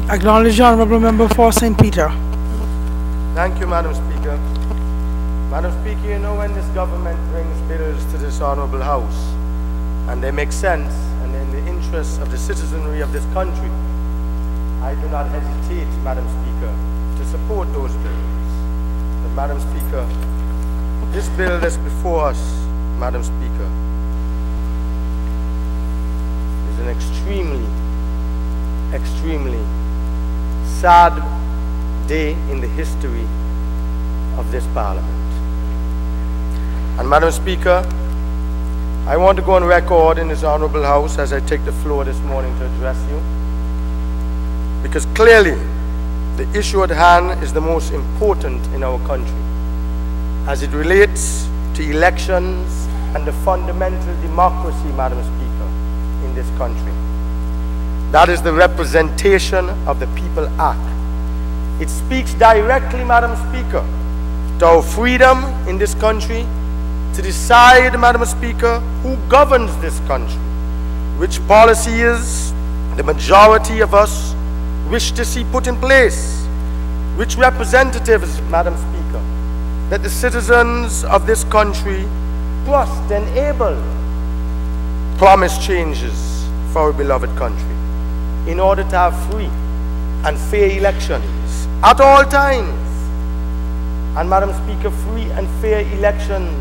Acknowledge the Honourable Member for St. Peter. Thank you, Madam Speaker. Madam Speaker, you know when this government brings bills to this Honourable House and they make sense and in the interests of the citizenry of this country, I do not hesitate, Madam Speaker, to support those bills. But Madam Speaker, this bill that's before us, Madam Speaker, is an extremely sad day in the history of this Parliament. And Madam Speaker, I want to go on record in this Honourable House as I take the floor this morning to address you, because clearly the issue at hand is the most important in our country as it relates to elections and the fundamental democracy, Madam Speaker, in this country. That is the Representation of the People Act. It speaks directly, Madam Speaker, to our freedom in this country to decide, Madam Speaker, who governs this country, which policies the majority of us wish to see put in place, which representatives, Madam Speaker, that the citizens of this country trust and able promise changes for our beloved country in order to have free and fair elections at all times. And Madam Speaker, free and fair elections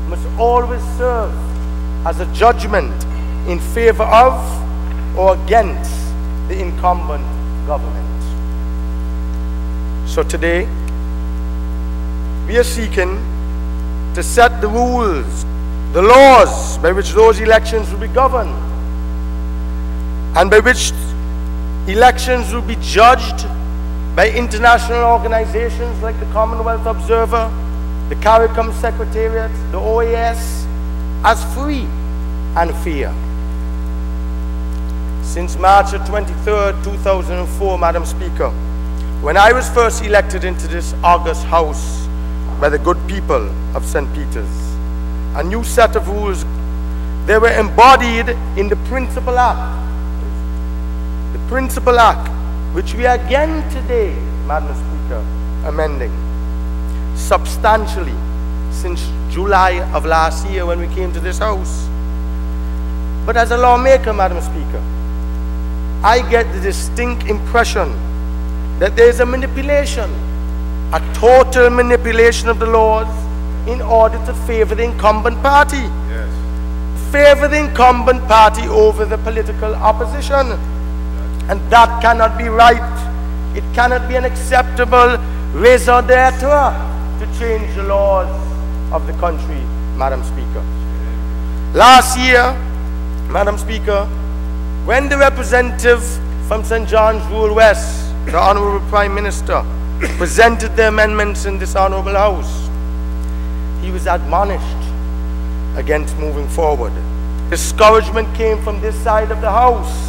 must always serve as a judgment in favor of or against the incumbent government. So today, we are seeking to set the rules, the laws by which those elections will be governed, and by which elections will be judged by international organizations like the Commonwealth Observer, the CARICOM Secretariat, the OAS, as free and fair. Since March 23rd, 2004, Madam Speaker, when I was first elected into this august House by the good people of St. Peter's, a new set of rules, they were embodied in the Principal Act. The Principal Act, which we are again today, Madam Speaker, amending substantially since July of last year when we came to this House. But as a lawmaker, Madam Speaker, I get the distinct impression that there is a manipulation, a total manipulation of the laws in order to favor the incumbent party. Yes. Favor the incumbent party over the political opposition. And that cannot be right. It cannot be an acceptable raison d'etre to change the laws of the country, Madam Speaker. Last year, Madam Speaker, when the representative from St. John's Rural West, the Honourable Prime Minister, presented the amendments in this Honourable House, he was admonished against moving forward. Discouragement came from this side of the House,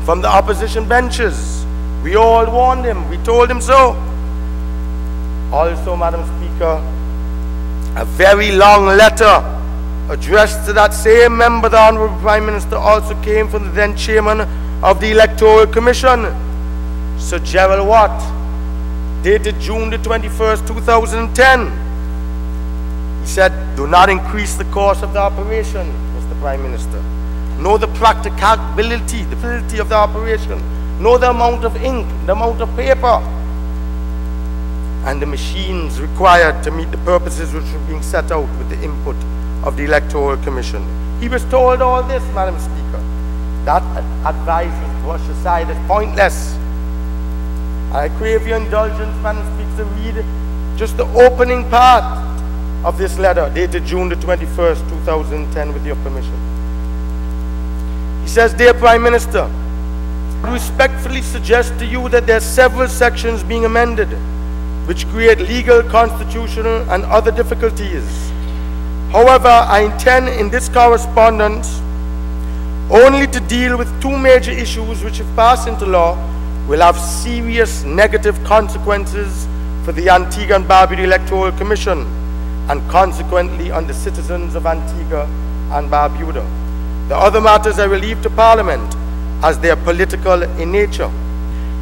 from the opposition benches. We all warned him, we told him so. Also, Madam Speaker, a very long letter addressed to that same member, the Honourable Prime Minister, also came from the then Chairman of the Electoral Commission, Sir Gerald Watt, dated June the 21st, 2010. He said, do not increase the cost of the operation, Mr. Prime Minister. Know the practicability, the ability of the operation. Know the amount of ink, the amount of paper, and the machines required to meet the purposes which were being set out with the input of the Electoral Commission. He was told all this, Madam Speaker. That advice was brushed aside as pointless. I crave your indulgence, Madam Speaker, to read just the opening part of this letter dated June the 21st, 2010, with your permission. He says, Dear Prime Minister, I respectfully suggest to you that there are several sections being amended which create legal, constitutional, and other difficulties. However, I intend in this correspondence only to deal with two major issues which, if passed into law, will have serious negative consequences for the Antigua and Barbuda Electoral Commission and consequently on the citizens of Antigua and Barbuda. The other matters I will leave to Parliament as they are political in nature.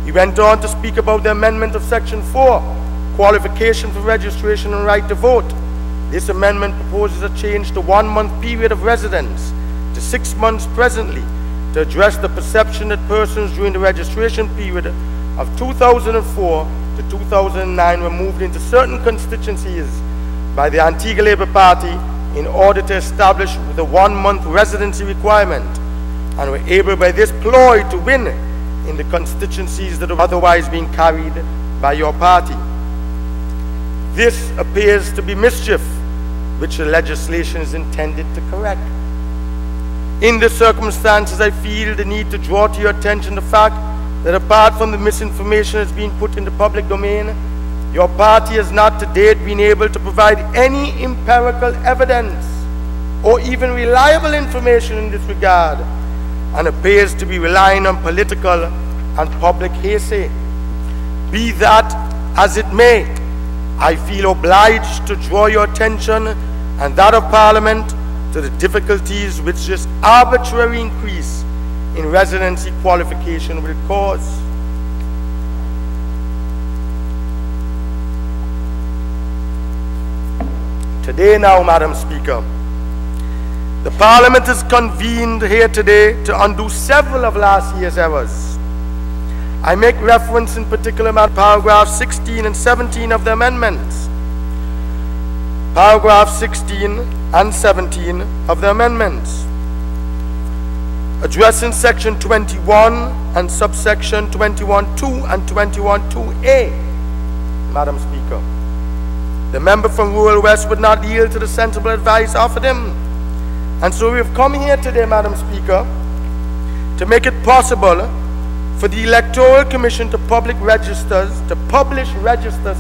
He went on to speak about the amendment of Section 4, qualification for registration and right to vote. This amendment proposes a change to 1 month period of residence to 6 months presently to address the perception that persons during the registration period of 2004 to 2009 were moved into certain constituencies by the Antigua Labour Party in order to establish the 1 month residency requirement, and were able by this ploy to win in the constituencies that are otherwise being carried by your party. This appears to be mischief which the legislation is intended to correct. In the circumstances, I feel the need to draw to your attention the fact that apart from the misinformation that's been put in the public domain, your party has not to date been able to provide any empirical evidence or even reliable information in this regard, and appears to be relying on political and public hearsay. Be that as it may, I feel obliged to draw your attention and that of Parliament to the difficulties which this arbitrary increase in residency qualification will cause. Today now, Madam Speaker, the Parliament is convened here today to undo several of last year's errors. I make reference in particular to paragraphs 16 and 17 of the amendments. Paragraph 16 and 17 of the amendments, addressing section 21 and subsection 21.2 and 21.2a. Madam Speaker, the member from Rural West would not yield to the sensible advice offered him. And so we have come here today, Madam Speaker, to make it possible for the Electoral Commission to publish registers,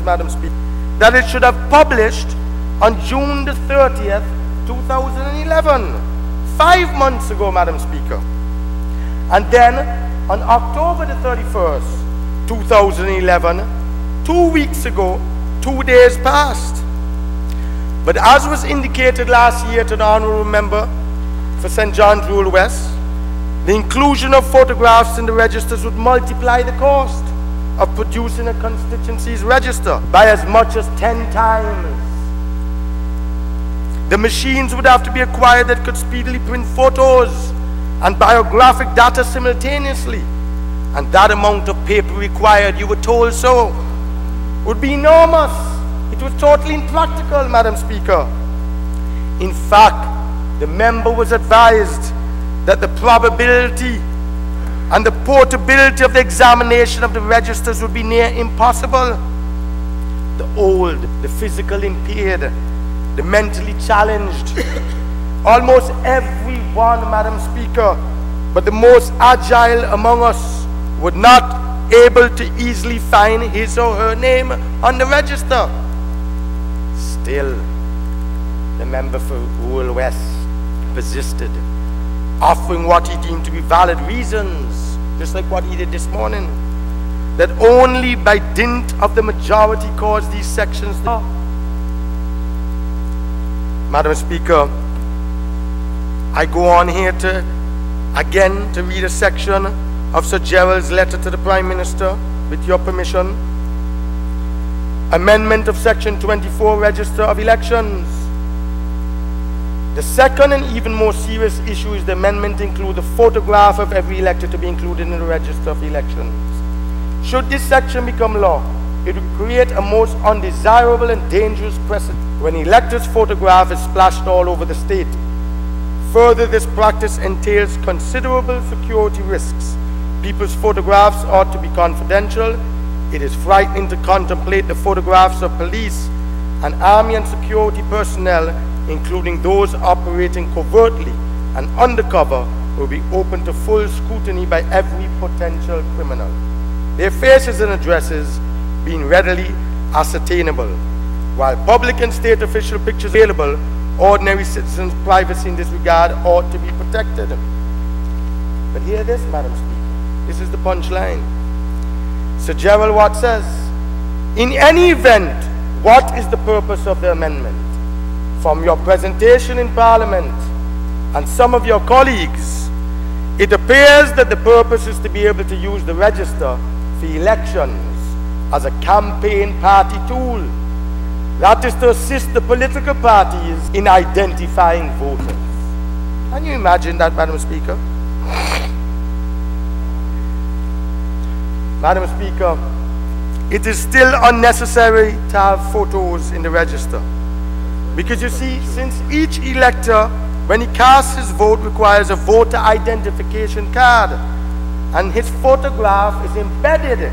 Madam Speaker, that it should have published on June the 30th, 2011, 5 months ago, Madam Speaker. And then on October the 31st, 2011, 2 weeks ago, 2 days passed. But as was indicated last year to the Honourable Member for St. John's Rural West, the inclusion of photographs in the registers would multiply the cost of producing a constituency's register by as much as 10 times. The machines would have to be acquired that could speedily print photos and biographic data simultaneously, and that amount of paper required, you were told so, would be enormous. It was totally impractical, Madam Speaker. In fact, the member was advised that the probability and the portability of the examination of the registers would be near impossible. The old, the physically impaired, the mentally challenged, almost everyone, Madam Speaker, but the most agile among us would not able to easily find his or her name on the register. Still, the member for Rural West persisted, offering what he deemed to be valid reasons, just like what he did this morning, that only by dint of the majority caused these sections to. Madam Speaker, I go on here to again to read a section of Sir Gerald's letter to the Prime Minister, with your permission. Amendment of Section 24, Register of Elections. The second and even more serious issue is the amendment to include the photograph of every elector to be included in the Register of Elections. Should this section become law, it would create a most undesirable and dangerous precedent when an elector's photograph is splashed all over the state. Further, this practice entails considerable security risks. People's photographs ought to be confidential. It is frightening to contemplate the photographs of police and army and security personnel, including those operating covertly and undercover, will be open to full scrutiny by every potential criminal, their faces and addresses being readily ascertainable. While public and state official pictures are available, ordinary citizens' privacy in this regard ought to be protected. But hear this, Madam Speaker. This is the punchline. Sir Gerald Watt says, in any event, what is the purpose of the amendment? From your presentation in Parliament and some of your colleagues, it appears that the purpose is to be able to use the register for elections as a campaign party tool. That is to assist the political parties in identifying voters. Can you imagine that, Madam Speaker? Madam Speaker, it is still unnecessary to have photos in the register. Because you see, since each elector, when he casts his vote, requires a voter identification card, and his photograph is embedded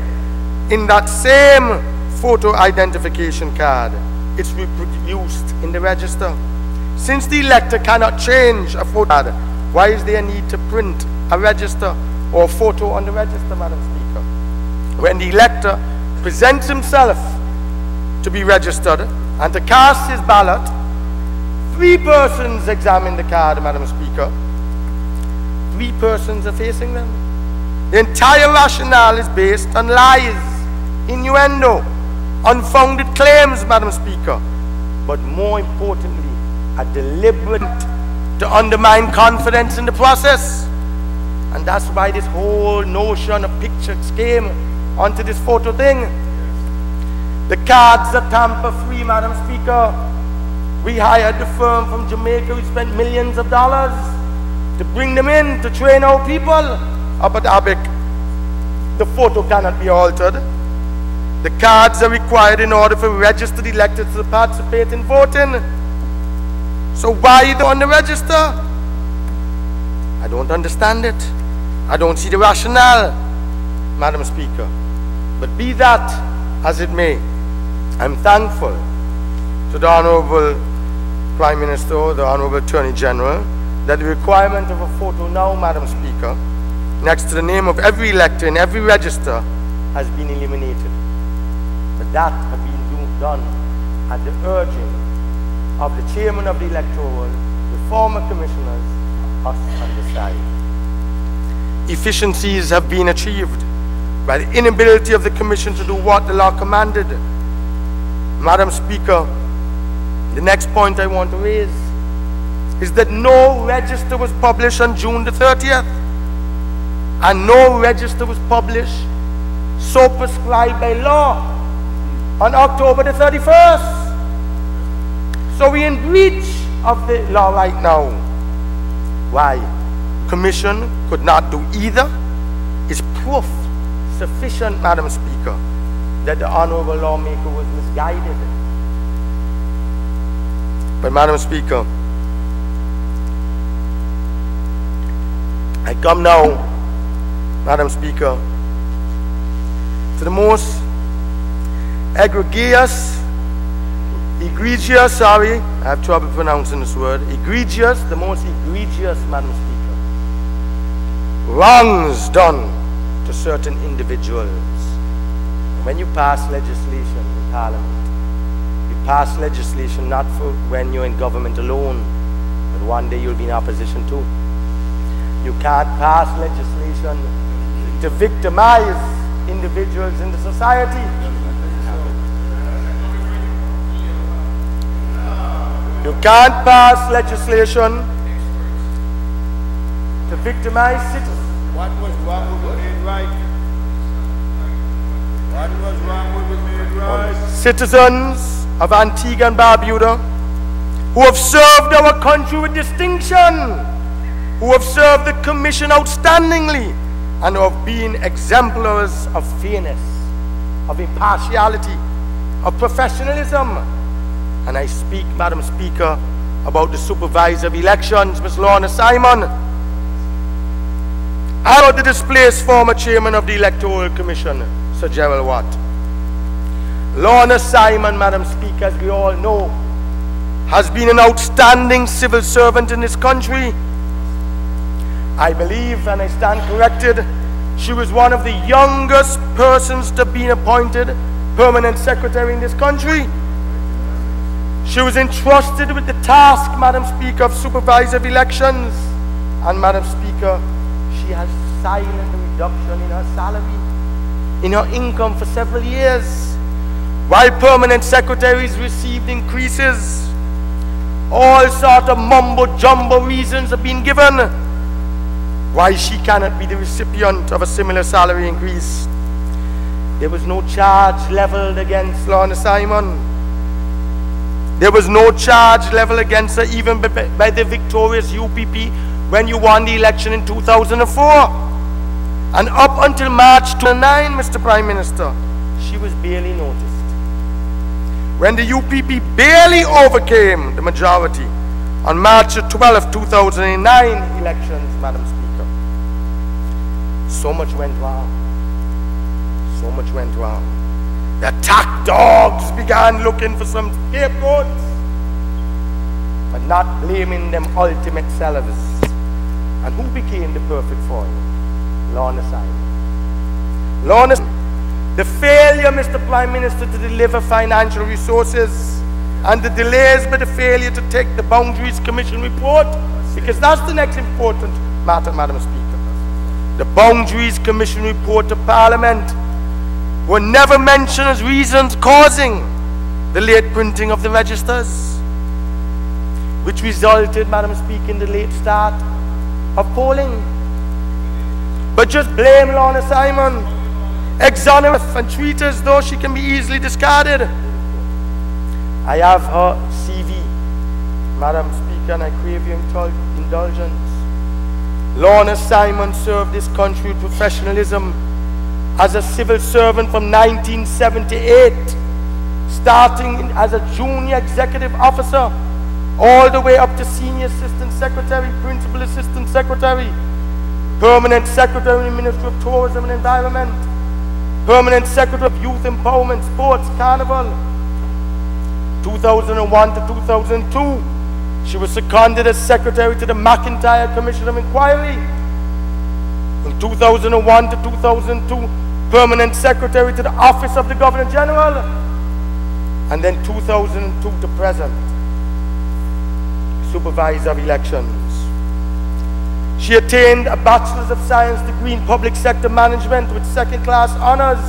in that same photo identification card. It's reproduced in the register. Since the elector cannot change a photo card, why is there a need to print a register or a photo on the register, Madam Speaker? When the elector presents himself to be registered and to cast his ballot, 3 persons examine the card, Madam Speaker. 3 persons are facing them. The entire rationale is based on lies, innuendo, unfounded claims, Madam Speaker, but more importantly, a deliberate to undermine confidence in the process. And that's why this whole notion of pictures came onto this photo thing. The cards are tamper-free, Madam Speaker. We hired the firm from Jamaica. We spent millions of dollars to bring them in to train our people up at ABIC. The photo cannot be altered. The cards are required in order for registered electors to participate in voting. So why are they on the register? I don't understand it. I don't see the rationale, Madam Speaker. But be that as it may, I'm thankful to the Honorable Prime Minister or the Honorable Attorney General that the requirement of a photo now, Madam Speaker, next to the name of every elector in every register has been eliminated. But that has been done at the urging of the chairman of the electoral, the former commissioners, us on the side. Efficiencies have been achieved by the inability of the commission to do what the law commanded. Madam Speaker, the next point I want to raise is that no register was published on June the 30th, and no register was published so prescribed by law on October the 31st. So we're in breach of the law right now. Why? Commission could not do either. Is proof sufficient, Madam Speaker, that the honorable lawmaker was misguided? But Madam Speaker, I come now, Madam Speaker, to the most egregious, sorry, I have trouble pronouncing this word, egregious, the most egregious, Madam Speaker, wrongs done to certain individuals. When you pass legislation in Parliament, you pass legislation not for when you're in government alone, but one day you'll be in opposition too. You can't pass legislation to victimize individuals in the society. You can't pass legislation to victimize citizens. What was wrong with what made right? What was wrong with what made right? Citizens of Antigua and Barbuda who have served our country with distinction, who have served the commission outstandingly, and who have been exemplars of fairness, of impartiality, of professionalism. And I speak, Madam Speaker, about the supervisor of elections, Ms. Lorna Simon, and about the displaced former chairman of the Electoral Commission, Sir Gerald Watt. Lorna Simon, Madam Speaker, as we all know, has been an outstanding civil servant in this country. I believe, and I stand corrected, she was one of the youngest persons to be appointed permanent secretary in this country. She was entrusted with the task, Madam Speaker, of supervisor of elections. And Madam Speaker, she has silent reduction in her salary, in her income for several years, while permanent secretaries received increases. All sort of mumbo-jumbo reasons have been given why she cannot be the recipient of a similar salary increase. There was no charge leveled against Lorna Simon. There was no charge leveled against her even by the victorious UPP when you won the election in 2004. And up until March 2009, Mr. Prime Minister, she was barely noticed. When the UPP barely overcame the majority on March 12, 2009 elections, Madam Speaker, so much went wrong. So much went wrong. The attack dogs began looking for some scapegoats, but not blaming them ultimate sellers. And who became the perfect foil? Lorna Simon. Lorna, the failure, Mr. Prime Minister, to deliver financial resources and the delays by the failure to take the Boundaries Commission report, because that's the next important matter, Madam Speaker. The Boundaries Commission report to Parliament were never mentioned as reasons causing the late printing of the registers, which resulted, Madam Speaker, in the late start of polling. But just blame Lorna Simon, exonerate and treat her as though she can be easily discarded. I have her CV, Madam Speaker, and I crave your indulgence. Lorna Simon served this country with professionalism as a civil servant from 1978, starting as a junior executive officer, all the way up to senior assistant secretary, principal assistant secretary, permanent secretary in the Ministry of Tourism and Environment, permanent secretary of Youth Empowerment, Sports, Carnival. 2001 to 2002, she was seconded as secretary to the McIntyre Commission of Inquiry. In 2001 to 2002, permanent secretary to the Office of the Governor General. And then 2002 to present, supervisor of elections. She attained a Bachelor's of Science degree in Public Sector Management with second-class honors,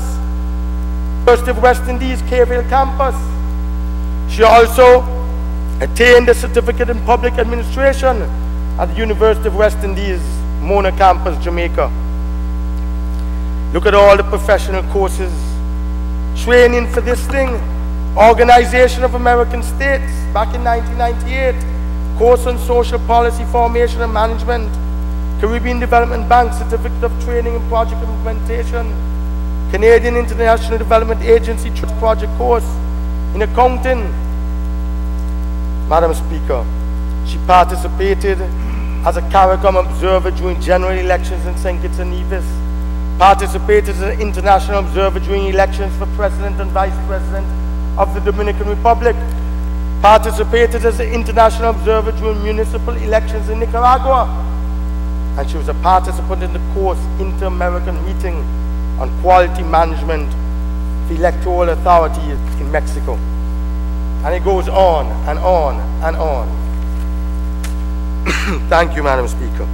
University of West Indies, Cave Hill campus. She also attained a certificate in Public Administration at the University of West Indies, Mona campus, Jamaica. Look at all the professional courses, training for this thing, Organization of American States, back in 1998, course on social policy formation and management, Caribbean Development Bank Certificate of Training and Project Implementation, Canadian International Development Agency project course in accounting. Madam Speaker, she participated as a CARICOM observer during general elections in St. Kitts and Nevis, participated as an international observer during elections for President and Vice President of the Dominican Republic, participated as an international observer during municipal elections in Nicaragua, and she was a participant in the course Inter-American Meeting on Quality Management of Electoral Authority in Mexico. And it goes on and on and on. Thank you, Madam Speaker.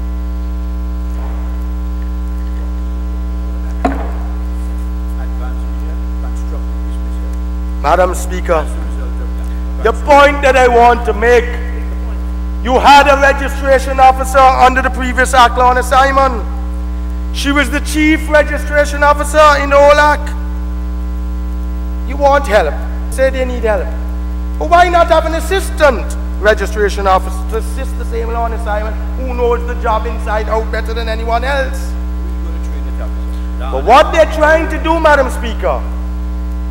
Madam Speaker, the point that I want to make, you had a registration officer under the previous Act, Lorna Simon. She was the chief registration officer in the whole Act. You want help, say they need help. But why not have an assistant registration officer to assist the same Lorna Simon who knows the job inside out better than anyone else? But what they're trying to do, Madam Speaker,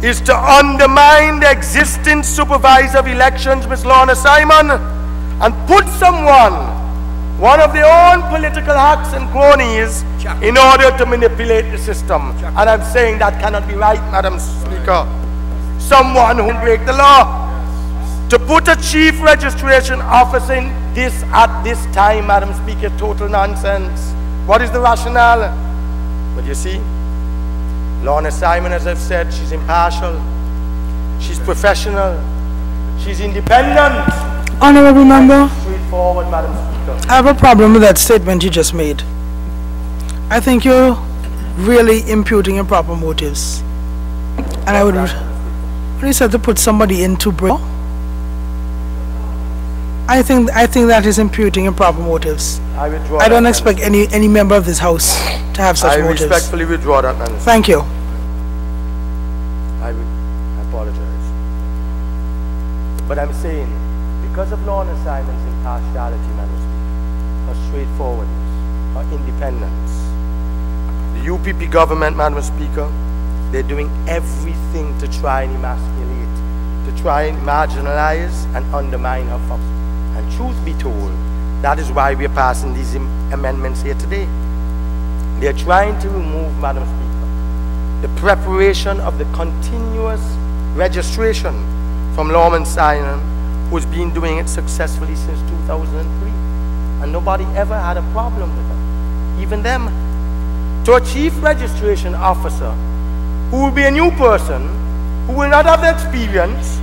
is to undermine the existing supervisor of elections, Ms. Lorna Simon, and put someone, one of their own political hacks and cronies, in order to manipulate the system. And I'm saying that cannot be right, Madam Speaker. Someone who break the law. To put a chief registration officer in this at this time, Madam Speaker, total nonsense. What is the rationale? But you see, Lorna Simon, as I've said, she's impartial, she's professional, she's independent. Honourable Member, straightforward, Madam Speaker. I have a problem with that statement you just made. I think you're really imputing improper motives. And I would, when you said to put somebody into break, I think that is imputing improper motives. I don't expect any member of this House to have such motives. I respectfully withdraw that, Madam. Thank you. But I'm saying, because of Lorna Simon's impartiality, Madam Speaker, her straightforwardness, her independence, the UPP government, Madam Speaker, they're doing everything to try and emasculate, to try and marginalize and undermine her function. And truth be told, that is why we're passing these amendments here today. They're trying to remove, Madam Speaker, the preparation of the continuous registration from Lorna Simon, who's been doing it successfully since 2003. And nobody ever had a problem with her, even them. To a chief registration officer, who will be a new person, who will not have the experience,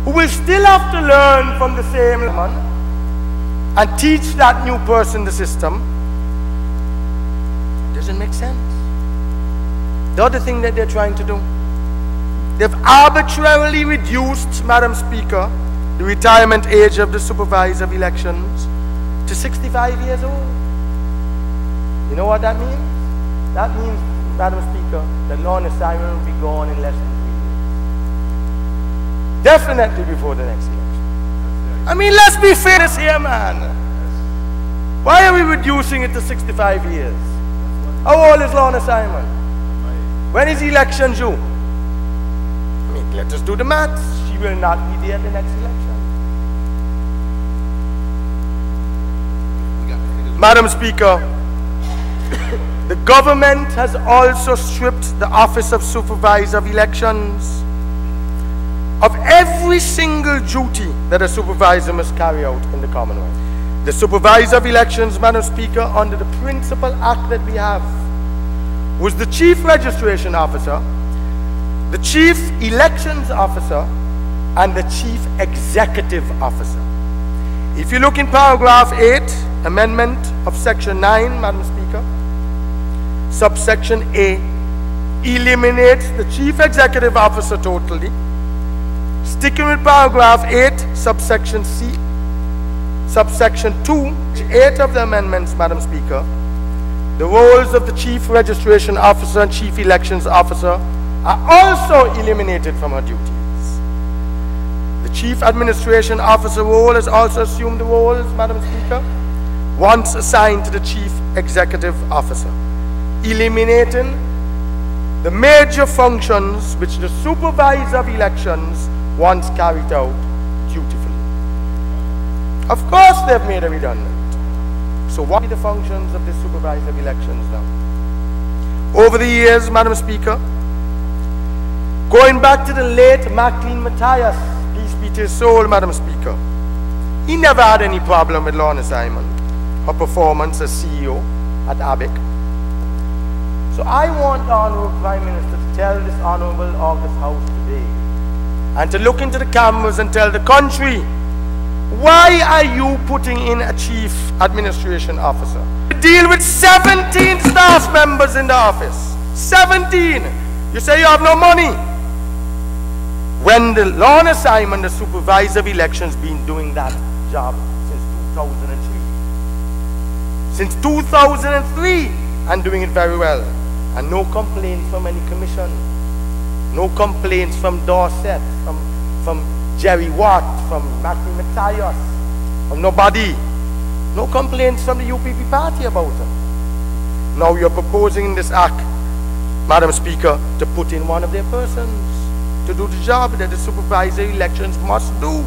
who will still have to learn from the same man and teach that new person the system, doesn't make sense. The other thing that they're trying to do, they've arbitrarily reduced, Madam Speaker, the retirement age of the supervisor of elections to 65 years old. You know what that means? That means, Madam Speaker, that Lorna Simon will be gone in less than 3 years. Definitely before the next election. I mean, let's be fair this here, man. Why are we reducing it to 65 years? How old is Lorna Simon? When is the election due? I mean, let us do the maths. She will not be there at the next election. Madam Speaker, the government has also stripped the Office of Supervisor of Elections of every single duty that a supervisor must carry out in the Commonwealth. The Supervisor of Elections, Madam Speaker, under the principal act that we have, was the Chief Registration Officer, the Chief Elections Officer, and the Chief Executive Officer. If you look in paragraph 8, amendment of section 9, Madam Speaker, subsection A eliminates the Chief Executive Officer totally. Sticking with paragraph 8, subsection C, subsection 2, 8 of the amendments, Madam Speaker, the roles of the Chief Registration Officer and Chief Elections Officer are also eliminated from her duties. The Chief Administration Officer role has also assumed the roles, Madam Speaker, once assigned to the Chief Executive Officer, eliminating the major functions which the Supervisor of Elections once carried out dutifully. Of course they've made it redundant. So what are the functions of the Supervisor of Elections now? Over the years, Madam Speaker, going back to the late McLean Matthias, peace be to his soul, Madam Speaker, he never had any problem with Lorna Simon, her performance as CEO at ABIC. So I want the Honourable Prime Minister to tell this Honourable August House today, and to look into the cameras and tell the country, why are you putting in a Chief Administration Officer to deal with 17 staff members in the office? 17! You say you have no money. When the Lorna Simon, the Supervisor of Elections, been doing that job since 2003. Since 2003, and doing it very well. And no complaints from any commission. No complaints from Dorset, from Jerry Watt, from Matthew Matthias, from nobody. No complaints from the UPP party about it. Now you're proposing in this act, Madam Speaker, to put in one of their persons to do the job that the Supervisor Elections must do.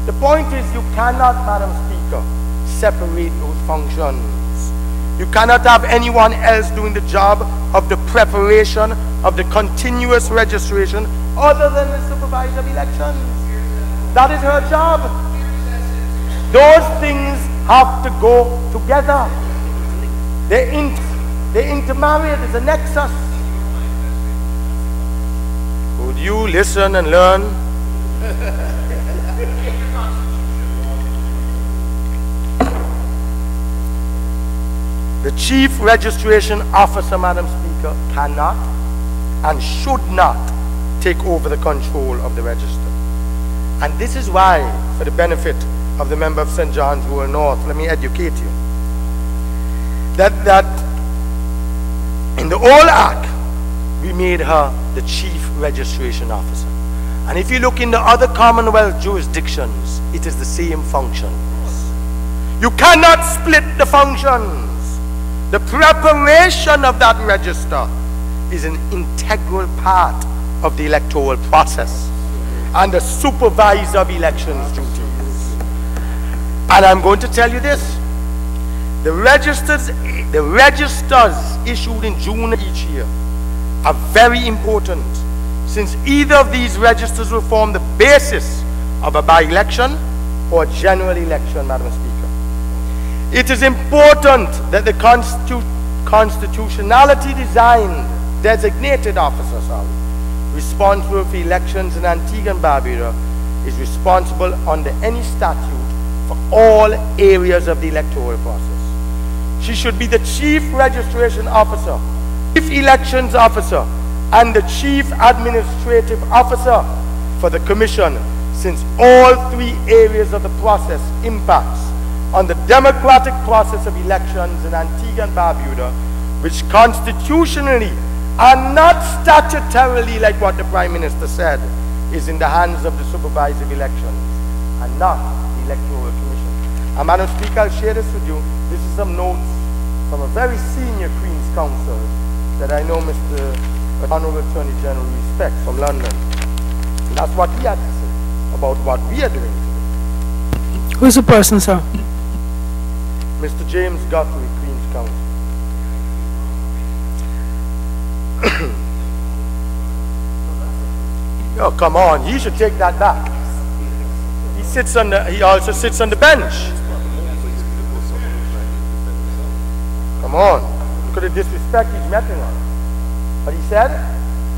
The point is, you cannot, Madam Speaker, separate those functions. You cannot have anyone else doing the job of the preparation of the continuous registration other than the Supervisor of Elections. That is her job. Those things have to go together. They're intermarried. There's a nexus. Would you listen and learn? The Chief Registration Officer, Madam Speaker, cannot and should not take over the control of the register. And this is why, for the benefit of the member of St. John's Rural North, let me educate you, that in the old act, we made her the Chief Registration Officer. And if you look in the other Commonwealth jurisdictions, it is the same functions. You cannot split the functions. The preparation of that register is an integral part of the electoral process and the supervisor of elections duties. And I'm going to tell you this. The registers issued in June each year are very important, since either of these registers will form the basis of a by-election or a general election, Madam Speaker. It is important that the constitutionality designed designated officer, responsible for elections in Antigua and Barbuda is responsible under any statute for all areas of the electoral process. She should be the Chief Registration Officer, Chief Elections Officer, and the Chief Administrative Officer for the Commission, since all three areas of the process impacts on the democratic process of elections in Antigua and Barbuda, which constitutionally and not statutorily, like what the Prime Minister said, is in the hands of the supervisor of elections and not the Electoral Commission. And Madam Speaker, I'll share this with you. This is some notes from a very senior Queen's Counsel that I know Mr. Honorable Attorney General respects from London. And that's what he had to say about what we are doing today. Who is the person, sir? Mr. James Guthrie, Queen's Counsel. Oh, come on, he should take that back. He also sits on the bench. Come on, look at the disrespect he's meting on. But he said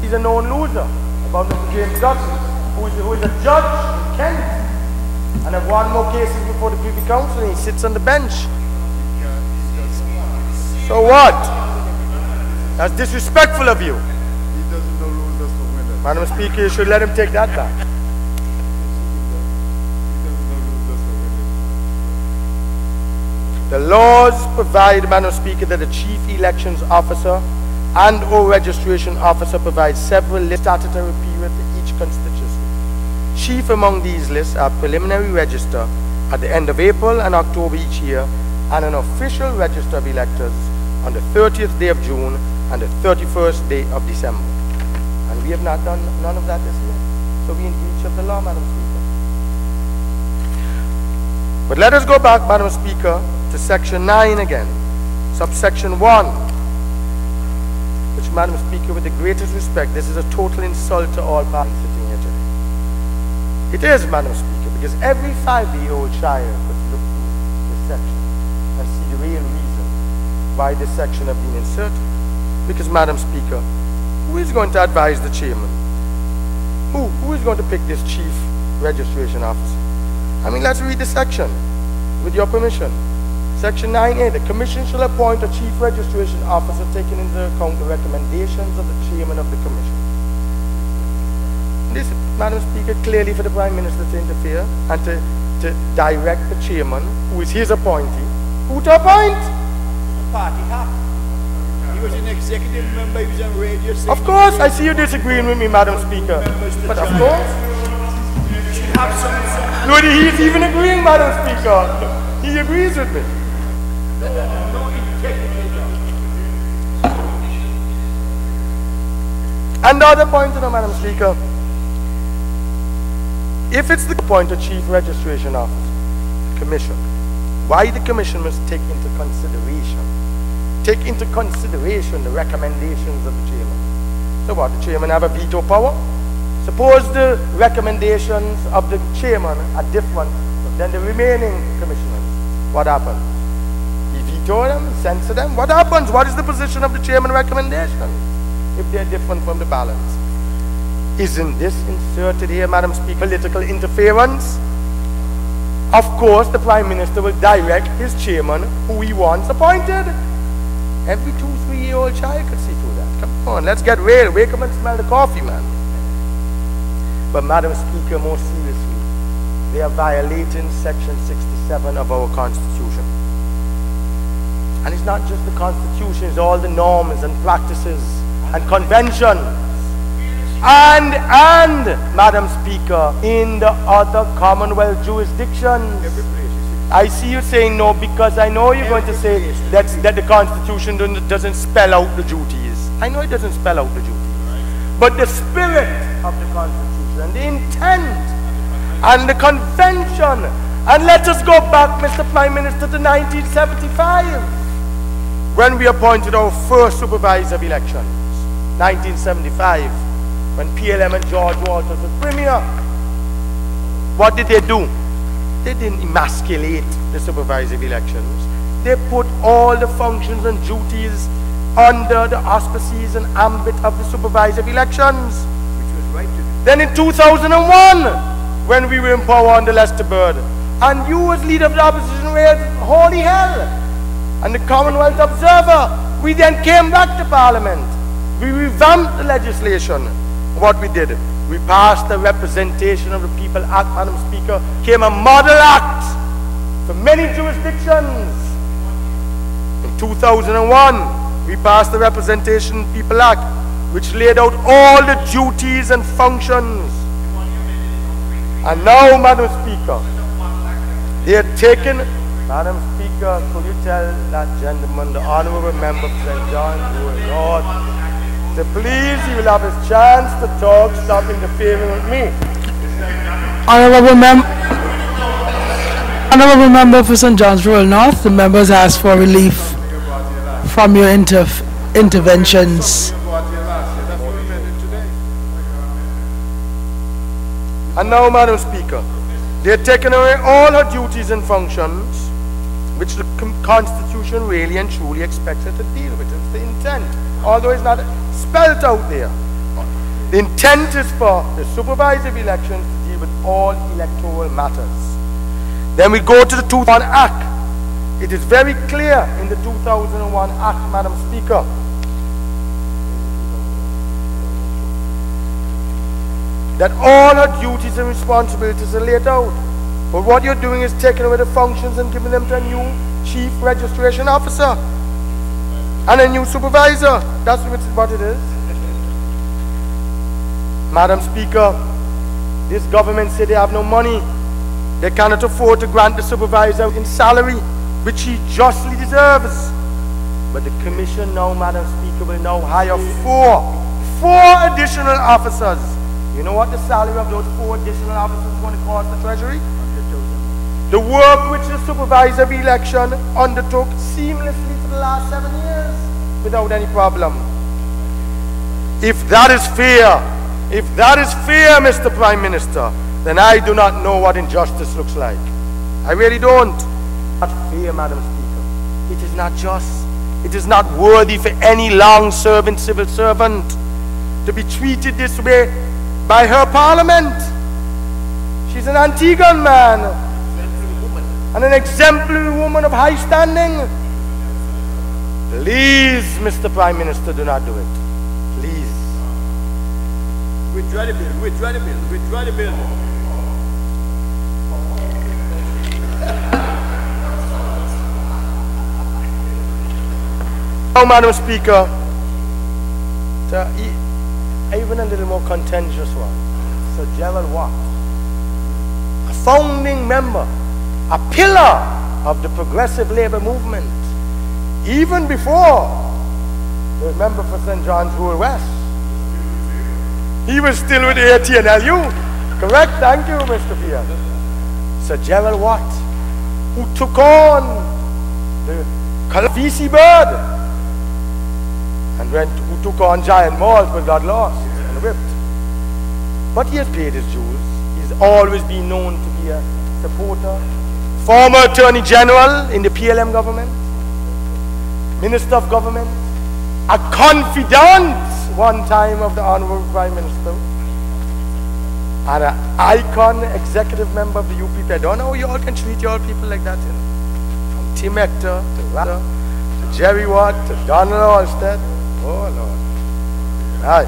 he's a known loser about Mr. James Guthrie, who is a judge in Kent and have won more cases before the Privy Council, and he sits on the bench. So what? That's disrespectful of you. He doesn't know losers from winners. Madam Speaker, you should let him take that back. He doesn't know losers from winners. The laws provide, Madam Speaker, that the Chief Elections Officer and or Registration Officer provides several statutory periods for each constituency. Chief among these lists are preliminary register at the end of April and October each year, and an official register of electors on the 30th day of June and the 31st day of December. And we have not done none of that this year. So we in breach of the law, Madam Speaker. But let us go back, Madam Speaker, to Section 9 again. Subsection 1. Which, Madam Speaker, with the greatest respect, this is a total insult to all parties sitting here today. It is, Madam Speaker, because every 5-year-old child could look through this section and see the real reason why this section has been inserted. Because, Madam Speaker, who is going to advise the chairman? Who is going to pick this Chief Registration Officer? I mean, let's read the section, with your permission. Section 9A, the Commission shall appoint a Chief Registration Officer taking into account the recommendations of the Chairman of the Commission. This, Madam Speaker, clearly for the Prime Minister to interfere and to direct the Chairman, who is his appointee, who to appoint? Party hack. He was an executive member, he was on radio. Of course, I see you disagreeing with me, Madam Speaker. But of course. No, he is even agreeing, Madam Speaker. He agrees with me. And the other point, Madam Speaker, if it's the point of Chief Registration Officer, the Commission, why the Commission must take into consideration the recommendations of the Chairman. So what, the Chairman have a veto power? Suppose the recommendations of the Chairman are different than the remaining commissioners. What happens? He veto them, he censor them. What happens? What is the position of the Chairman recommendations if they're different from the balance? Isn't this inserted here, Madam Speaker, political interference? Of course, the Prime Minister will direct his Chairman who he wants appointed. Every 2-3-year-old child could see through that. Come on, let's get real. Wake up and smell the coffee, man. But, Madam Speaker, more seriously, they are violating Section 67 of our Constitution. And it's not just the Constitution, it's all the norms and practices and conventions. And, Madam Speaker, in the other Commonwealth jurisdictions. I see you saying no, because I know you're going to say that the Constitution doesn't spell out the duties. I know it doesn't spell out the duties. But the spirit of the Constitution, the intent, and the convention. And let us go back, Mr. Prime Minister, to 1975, when we appointed our first supervisor of elections. 1975, when PLM and George Walters was Premier. What did they do? They didn't emasculate the supervisor of elections. They put all the functions and duties under the auspices and ambit of the supervisor of elections. Which was right to do. Then in 2001, when we were in power under Lester Bird, and you as leader of the opposition raised holy hell, and the Commonwealth Observer, we then came back to Parliament. We revamped the legislation. What we did, we passed the Representation of the People Act, Madam Speaker, came a model act for many jurisdictions. In 2001, we passed the Representation of the People Act, which laid out all the duties and functions. And now, Madam Speaker, they are taken. Madam Speaker, could you tell that gentleman, the Honourable Member for St. John's, Lord, so please, he will have his chance to talk, stop interfering with me. Honourable Member for St. John's Rural North, the members ask for relief from your interventions. And now, Madam Speaker, they have taken away all her duties and functions, which the Constitution really and truly expects her to deal with. It's the intent, although it's not spelled out there. The intent is for the supervisor of elections to deal with all electoral matters. Then we go to the 2001 Act. It is very clear in the 2001 Act, Madam Speaker, that all her duties and responsibilities are laid out. But what you're doing is taking away the functions and giving them to a new Chief Registration Officer and a new supervisor. That's what it is. Madam Speaker, this government said they have no money. They cannot afford to grant the supervisor in salary, which he justly deserves. But the Commission now, Madam Speaker, will now hire four additional officers. You know what the salary of those 4 additional officers is going to cost the Treasury? The work which the supervisor of election undertook seamlessly for the last 7 years without any problem. If that is fair, Mr. Prime Minister, then I do not know what injustice looks like. I really don't. Not fair, Madam Speaker. It is not just. It is not worthy for any long-serving civil servant to be treated this way by her Parliament. She's an Antiguan man and an exemplary woman of high standing. Please, Mr. Prime Minister, do not do it. Please. Withdraw the bill, withdraw the bill, withdraw the bill. Now, Madam Speaker, even a little more contentious one. Sir Gerald Watt, a founding member, a pillar of the progressive labor movement, even before the member for St. John's Rural West. He was still with the ATNLU. Correct? Thank you, Mr. Pierre. Sir Gerald Watt, who took on the VC Bird and who took on Giant Malls but got lost and whipped. But he has paid his dues. He's always been known to be a supporter. Former Attorney General in the PLM government, Minister of Government, a confidant one time of the Honourable Prime Minister, and an icon executive member of the UPP. I don't know how you all can treat your people like that, you know. From Tim Hector to Rada, to Jerry Watt, to Donald Olmsted. Oh Lord. Aye.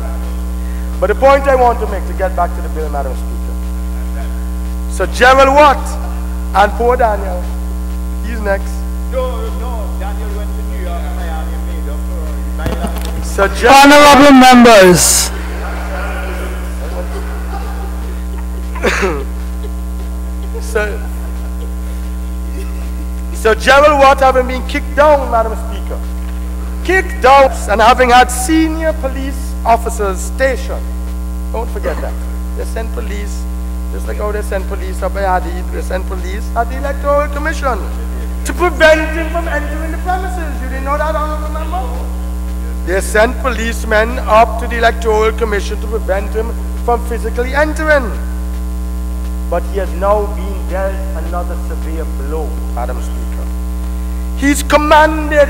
But the point I want to make, to get back to the bill, Madam Speaker. So Gerald Watt and poor Daniel, he's next. No, Daniel went to New York, Miami, made up for Honourable members, So Gerald Watt, having been kicked down, Madam Speaker, kicked out, and having had senior police officers stationed, don't forget that, they sent police, just like how they sent police up at Hadid, they sent police at the Electoral Commission to prevent him from entering the premises. You didn't know that, honorable member? They sent policemen up to the Electoral Commission to prevent him from physically entering. But he has now been dealt another severe blow, Madam Speaker. He's commanded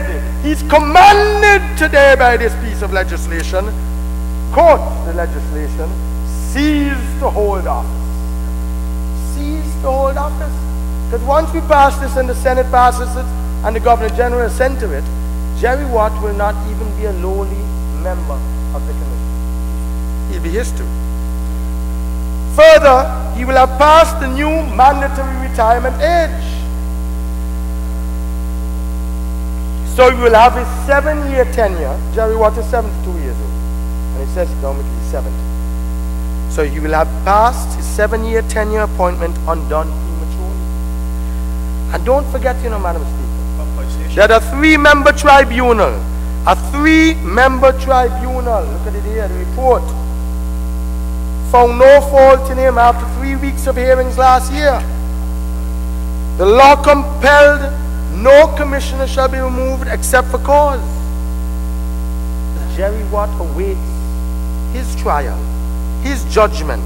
today by this piece of legislation, quote the legislation, cease to hold office. Cease to hold office. Because once we pass this and the Senate passes it and the Governor General assent to it, Jerry Watt will not even be a lowly member of the commission. He'll be history. Further, he will have passed the new mandatory retirement age. So he will have his 7-year tenure. Jerry Watt is 72 years old. And he says economically he's 70. So he will have passed his 7-year tenure appointment undone prematurely. And don't forget, Madam Speaker, that a 3-member tribunal, look at it here, the report, found no fault in him after 3 weeks of hearings last year. The law compelled no commissioner shall be removed except for cause. Jerry Watt awaits his trial, his judgment,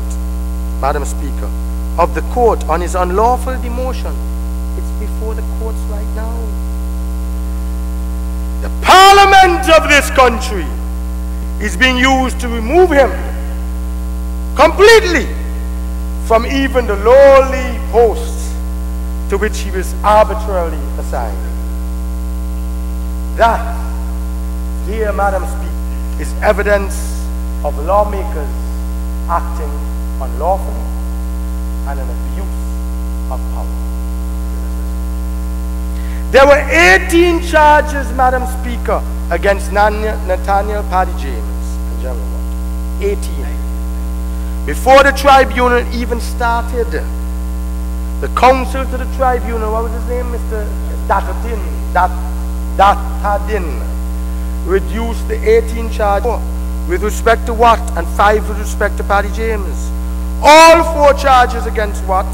Madam Speaker, of the court on his unlawful demotion. It's before the courts right now. The parliament of this country is being used to remove him completely from even the lowly posts to which he was arbitrarily assigned. That, dear Madam Speaker, is evidence of lawmakers acting unlawfully and an abuse of power. There were 18 charges, Madam Speaker, against Nathaniel Paddy James and General Watt. 18. Before the tribunal even started, the counsel to the tribunal, what was his name? Mr. Datadin, reduced the 18 charges with respect to Watt and 5 with respect to Paddy James. All 4 charges against Watt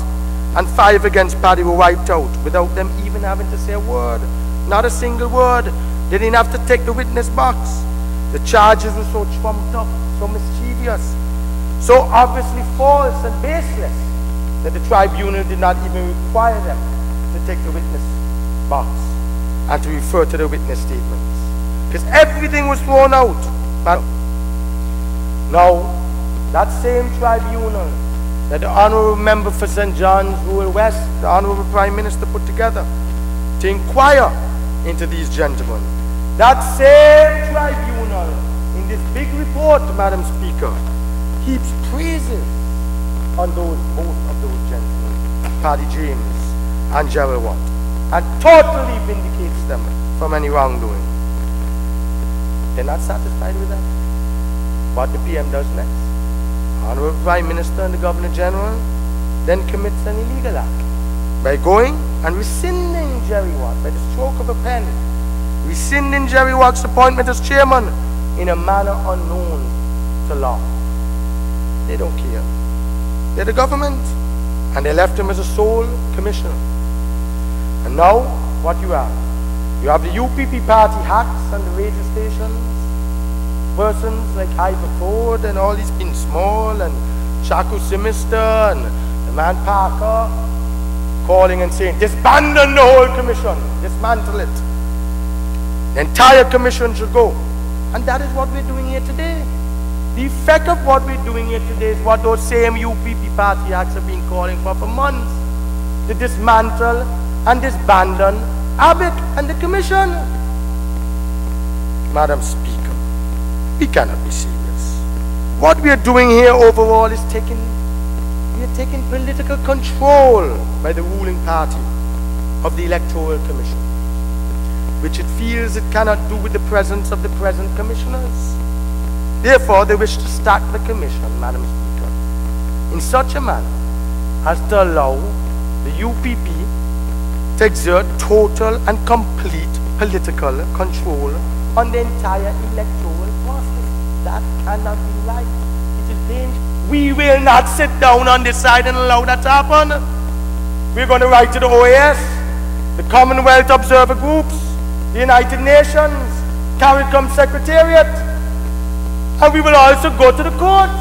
and 5 against Paddy were wiped out without them even having to say a word. Not a single word. They didn't have to take the witness box. The charges were so trumped up, so mischievous, so obviously false and baseless that the tribunal did not even require them to take the witness box and to refer to the witness statements, because everything was thrown out. But now, that same tribunal that the Honourable Member for St. John's Rural West, the Honourable Prime Minister, put together to inquire into these gentlemen, that same tribunal in this big report, Madam Speaker, heaps praises on both of those gentlemen, Paddy James and Gerald Watt, and totally vindicates them from any wrongdoing. They're not satisfied with that. What the PM does next, Honourable Prime Minister and the Governor General then commits an illegal act by going and rescinding Jerry Watt by the stroke of a pen, rescinding Jerry Watt's appointment as chairman in a manner unknown to law. They don't care. They're the government, and they left him as a sole commissioner. And now, what you have? You have the UPP party hacks on the radio stations, persons like Ivor Ford and all these in Small and Chaku Simister and the man Parker calling and saying, disband the whole commission, dismantle it. The entire commission should go. And that is what we're doing here today. The effect of what we're doing here today is what those same UPP party acts have been calling for months, to dismantle and disbandon Abbott and the Commission. Madam Speaker, we cannot be serious. What we are doing here overall is taking political control by the ruling party of the Electoral Commission, which it feels it cannot do with the presence of the present commissioners. Therefore, they wish to stack the commission, Madam Speaker, in such a manner as to allow the UPP to exert total and complete political control on the entire electoral process. That cannot be right. It is dangerous. We will not sit down on this side and allow that to happen. We're going to write to the OAS, the Commonwealth Observer Groups, the United Nations, CARICOM Secretariat, and we will also go to the courts.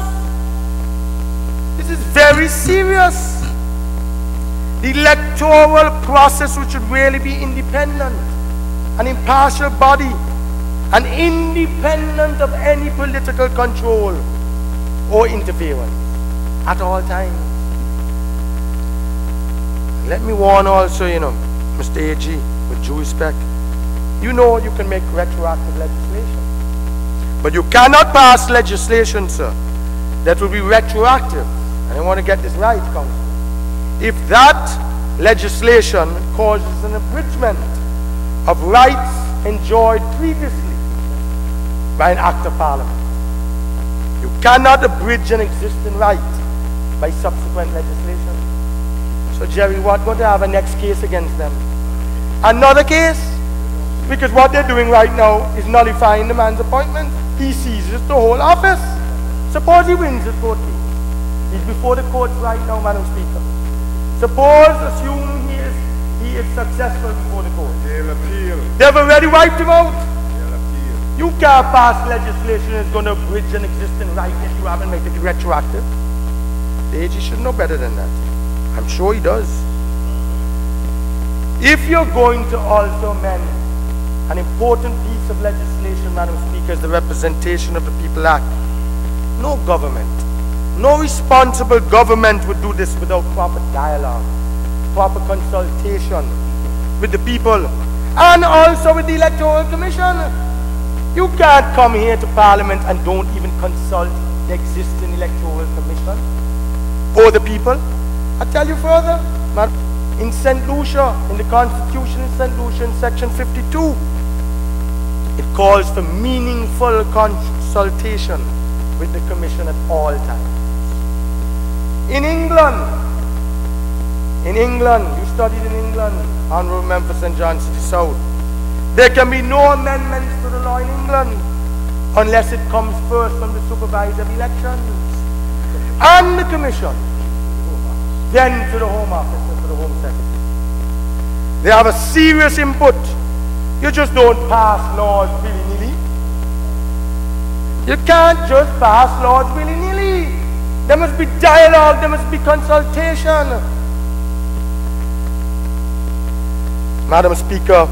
This is very serious. The electoral process, which should really be independent, an impartial body, and independent of any political control or interference at all times. Let me warn also, Mr. AG, with due respect, you can make retroactive legislation. But you cannot pass legislation, sir, that will be retroactive. And I want to get this right, Council. If that legislation causes an abridgment of rights enjoyed previously by an act of Parliament, you cannot abridge an existing right by subsequent legislation. So Jerry Watt going to have a next case against them. Another case, because what they're doing right now is nullifying the man's appointment. He seizes the whole office. Suppose he wins the court case. He's before the courts right now, Madam Speaker. Suppose, assume he is successful before the court. They'll appeal. They've already wiped him out. They'll appeal. You can't pass legislation that's going to abridge an existing right if you haven't made it retroactive. The AG should know better than that. I'm sure he does. If you're going to also amend an important piece of legislation, Madam Speaker, is the Representation of the People Act. No government, no responsible government would do this without proper dialogue, proper consultation with the people, and also with the Electoral Commission. You can't come here to Parliament and don't even consult the existing Electoral Commission or the people. I tell you further, in St. Lucia, in the Constitution in St. Lucia, in section 52, it calls for meaningful consultation with the Commission at all times. In England, you studied in England, Honourable Member for St. John City South, there can be no amendments to the law in England unless it comes first from the supervisor of elections and the Commission, then to the Home Office and to the Home Secretary. They have a serious input. You just don't pass laws willy-nilly. You can't just pass laws willy-nilly. There must be dialogue, there must be consultation. Madam Speaker,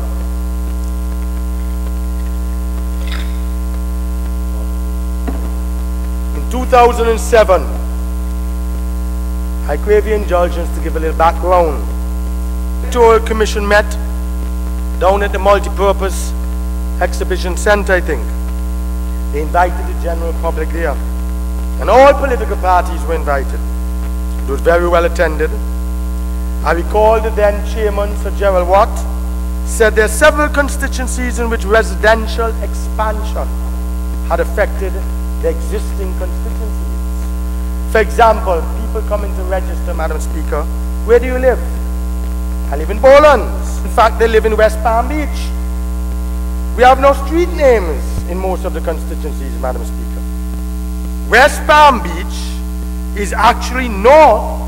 in 2007, I crave your indulgence to give a little background. The Electoral Commission met down at the Multipurpose Exhibition Center, I think. They invited the general public there. And all political parties were invited. It was very well attended. I recall the then chairman, Sir Gerald Watt, said there are several constituencies in which residential expansion had affected the existing constituencies. For example, people coming to register, Madam Speaker, where do you live? I live in Bowlands. In fact, they live in West Palm Beach. We have no street names in most of the constituencies, Madam Speaker. West Palm Beach is actually north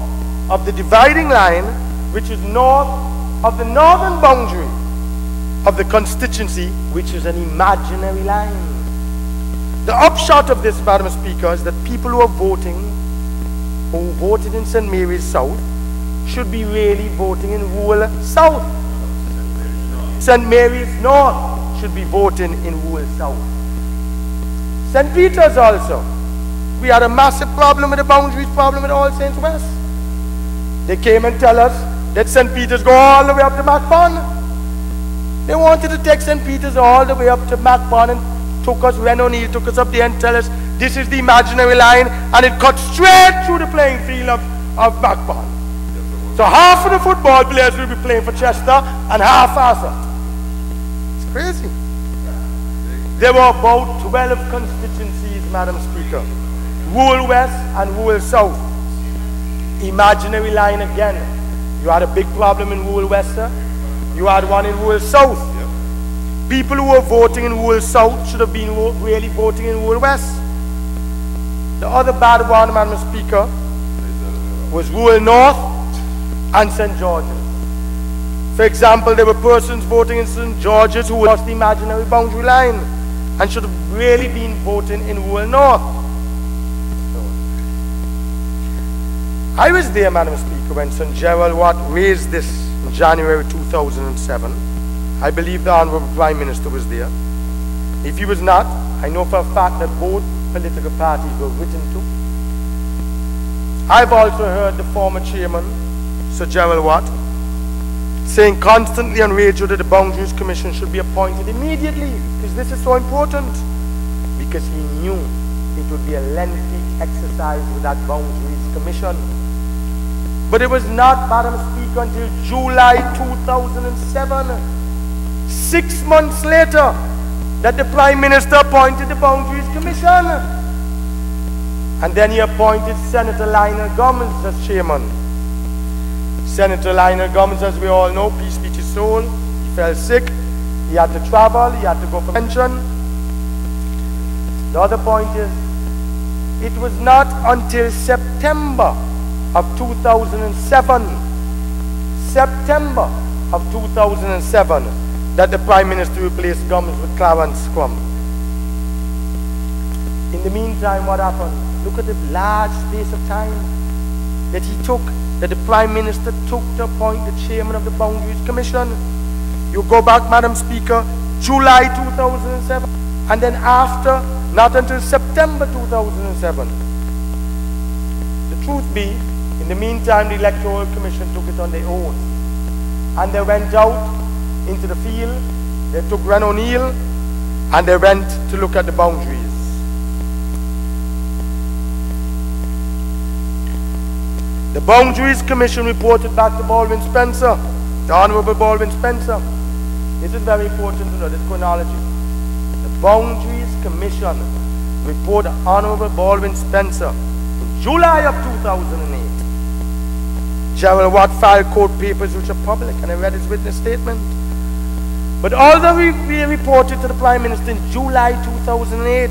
of the dividing line, which is north of the northern boundary of the constituency, which is an imaginary line. The upshot of this, Madam Speaker, is that people who are voting, who voted in St. Mary's South, should be really voting in rural South. St. Mary's North should be voting in rural South. St. Peter's also. We had a massive problem with the boundaries problem with All Saints West. They came and tell us that St. Peter's go all the way up to Macpon. They wanted to take St. Peter's all the way up to Macpon and took us, Ren O'Neill took us up there and tell us this is the imaginary line and it cuts straight through the playing field of Macpon. So half of the football players will be playing for Chester and half Asot. It's crazy. There were about 12 constituencies, Madam Speaker. Rural West and rural South. Imaginary line again. You had a big problem in rural West, sir. You had one in rural South. People who were voting in rural South should have been really voting in rural West. The other bad one, Madam Speaker, was rural North and St. George's. For example, there were persons voting in St. George's who lost the imaginary boundary line and should have really been voting in rural North. I was there, Madam Speaker, when St. Gerald Watt raised this in January 2007. I believe the Honourable Prime Minister was there. If he was not, I know for a fact that both political parties were written to. I've also heard the former chairman, Sir Gerald Watt, saying constantly on radio that the Boundaries Commission should be appointed immediately, because this is so important. Because he knew it would be a lengthy exercise with that Boundaries Commission. But it was not, Madam Speaker, until July 2007, 6 months later, that the Prime Minister appointed the Boundaries Commission. And then he appointed Senator Lionel Gommans as chairman. Senator Lionel Gommans, as we all know, peace be to his soul, he fell sick, he had to travel, he had to go for pension. The other point is, it was not until September of 2007, September of 2007, that the Prime Minister replaced Gommans with Clarence Scrum. In the meantime, what happened? Look at the large space of time that he took, that the Prime Minister took to appoint the chairman of the Boundaries Commission. You go back, Madam Speaker, July 2007, and then after, not until September 2007. The truth be, in the meantime, the Electoral Commission took it on their own. And they went out into the field, they took Ren O'Neill, and they went to look at the boundaries. The Boundaries Commission reported back to Baldwin Spencer, the Honourable Baldwin Spencer. This is very important to know, this chronology. The Boundaries Commission reported to Honourable Baldwin Spencer in July of 2008. Gerald Watt filed court papers which are public, and I read his witness statement. But although we reported to the Prime Minister in July 2008,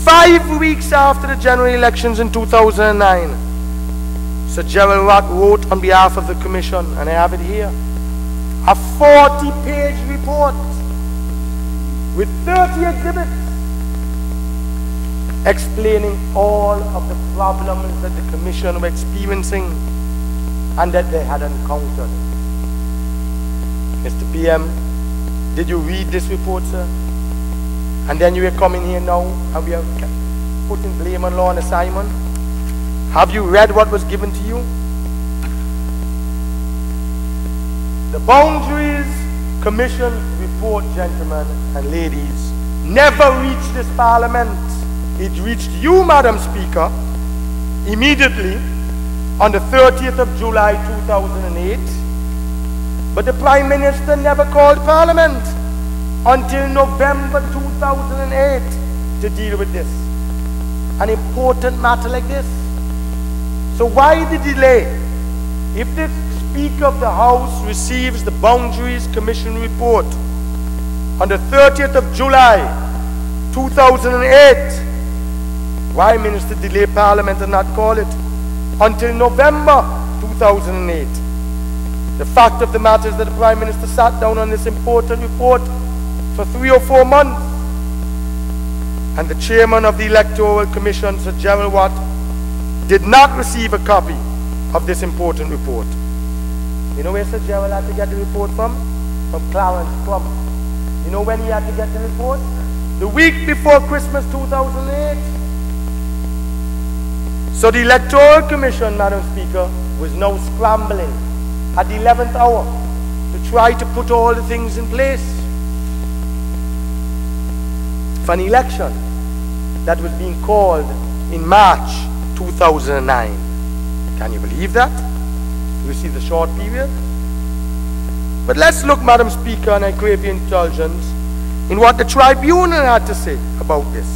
5 weeks after the general elections in 2009, Sir Gerald Watt wrote on behalf of the Commission, and I have it here, a 40-page report with 30 exhibits explaining all of the problems that the Commission were experiencing and that they had encountered. Mr. PM, did you read this report, sir? And then you are coming here now and we are putting blame on law and assignment? Have you read what was given to you? The Boundaries Commission report, gentlemen and ladies, never reached this Parliament. It reached you, Madam Speaker, immediately on the 30th of July 2008. But the Prime Minister never called Parliament until November 2008 to deal with this. An important matter like this. So why the delay? If the Speaker of the House receives the Boundaries Commission report on the 30th of July 2008, why, Minister, delay Parliament and not call it until November 2008? The fact of the matter is that the Prime Minister sat down on this important report for 3 or 4 months. And the Chairman of the Electoral Commission, Sir Gerald Watt, did not receive a copy of this important report. You know where Sir Gerald had to get the report from? From Clarence Club. You know when he had to get the report? The week before Christmas 2008. So the Electoral Commission, Madam Speaker, was now scrambling at the 11th hour to try to put all the things in place for an election that was being called in March 2009. Can you believe that? You see the short period? But let's look, Madam Speaker, and I crave your indulgence, in what the tribunal had to say about this.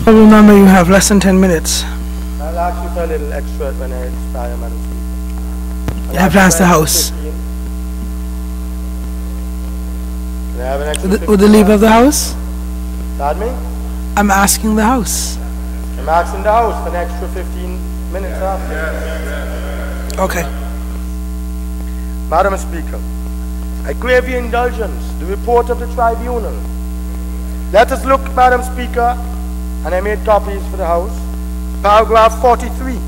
Remember, you have less than 10 minutes. Well, ask you for a little extra when I expire, Madam Speaker. You have to ask the House. Can I have an extra With the leave of the House? Pardon me? I'm asking the House. I'm asking the House for an extra 15 minutes after. Okay. Madam Speaker, I crave your indulgence, the report of the tribunal. Let us look, Madam Speaker, and I made copies for the House, paragraph 43,